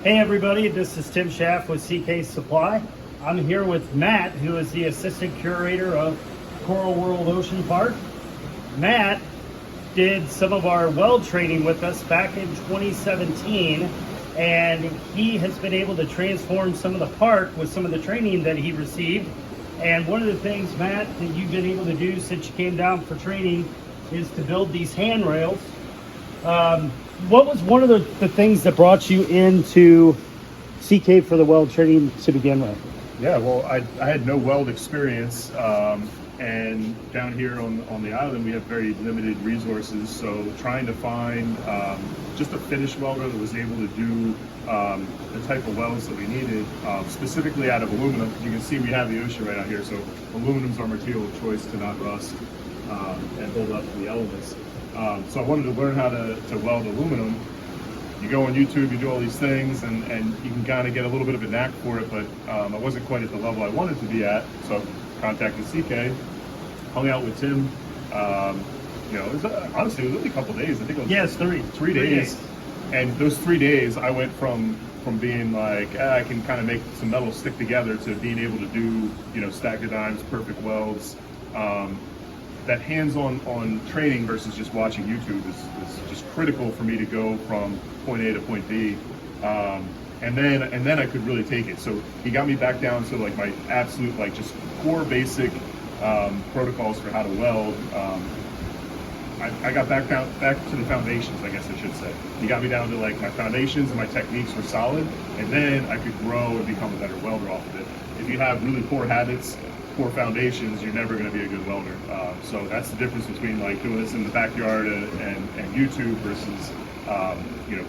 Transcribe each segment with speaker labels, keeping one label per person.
Speaker 1: Hey everybody, this is Tim Schaff with CK Supply. I'm here with Matt, who is the assistant curator of Coral World Ocean Park. Matt did some of our weld training with us back in 2017, and he has been able to transform some of the park with some of the training that he received. And one of the things, Matt, that you've been able to do since you came down for training is to build these handrails. What was one of the things that brought you into CK for the weld training to begin with?
Speaker 2: Yeah, well, I had no weld experience, and down here on the island we have very limited resources, so trying to find just a finished welder that was able to do the type of welds that we needed, specifically out of aluminum. You can see we have the ocean right out here, so aluminum's our material of choice to not rust and hold up to the elements. So I wanted to learn how to weld aluminum. You go on YouTube, you do all these things, and you can kind of get a little bit of a knack for it, but I wasn't quite at the level I wanted to be at. So contacted CK, hung out with Tim. It was honestly, it was only a couple days. I think it was three days. And those 3 days, I went from being like, I can kind of make some metal stick together, to being able to do, stack of dimes, perfect welds. That hands-on training versus just watching YouTube is just critical for me to go from point A to point B, and then I could really take it. So he got me back down to like my absolute, like, just core basic protocols for how to weld. I got back to the foundations, I guess I should say. He got me down to like my foundations, and my techniques were solid, and then I could grow and become a better welder off of it. If you have really poor habits, poor foundations, you're never going to be a good welder. So that's the difference between like doing this in the backyard and YouTube versus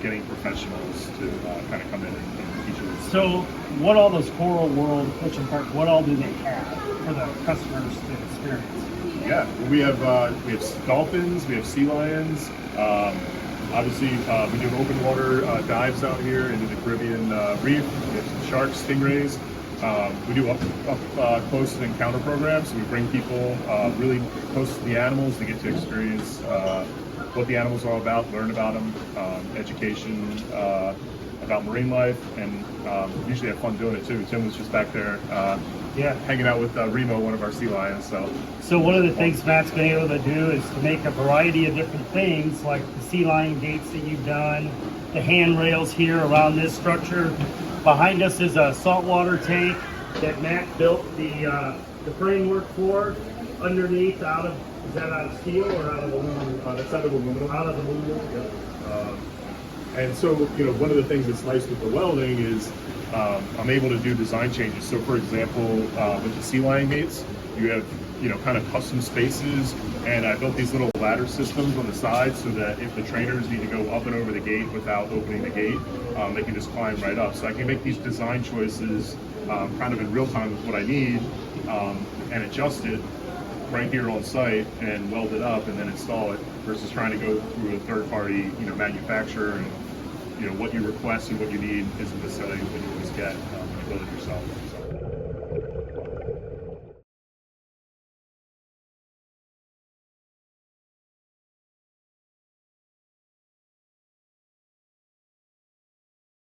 Speaker 2: getting professionals to kind of come in and teach you.
Speaker 1: So what all those Coral World Ocean Park, what all do they have for the customers to experience?
Speaker 2: Yeah, well, we have dolphins, we have sea lions. Obviously, we do open water dives out here into the Caribbean reef. We have some sharks, stingrays. We do up close and encounter programs, so we bring people really close to the animals to get to experience what the animals are all about, learn about them, education about marine life, and usually have fun doing it too. Tim was just back there hanging out with Remo, one of our sea lions.
Speaker 1: So one of the things Matt's been able to do is to make a variety of different things, like the sea lion gates that you've done, the handrails here around this structure. Behind us is a saltwater tank that Matt built the framework for. Underneath, is that out of steel or out of aluminum?
Speaker 2: That's out of aluminum.
Speaker 1: Out of aluminum. Yeah.
Speaker 2: And so, one of the things that's nice with the welding is I'm able to do design changes. So, for example, with the sea lion gates, you have kind of custom spaces, and I built these little ladder systems on the side so that if the trainers need to go up and over the gate without opening the gate, they can just climb right up. So I can make these design choices kind of in real time with what I need, and adjust it right here on site and weld it up and then install it, versus trying to go through a third-party manufacturer, and what you request and what you need isn't necessarily what you always get when you build it yourself. So.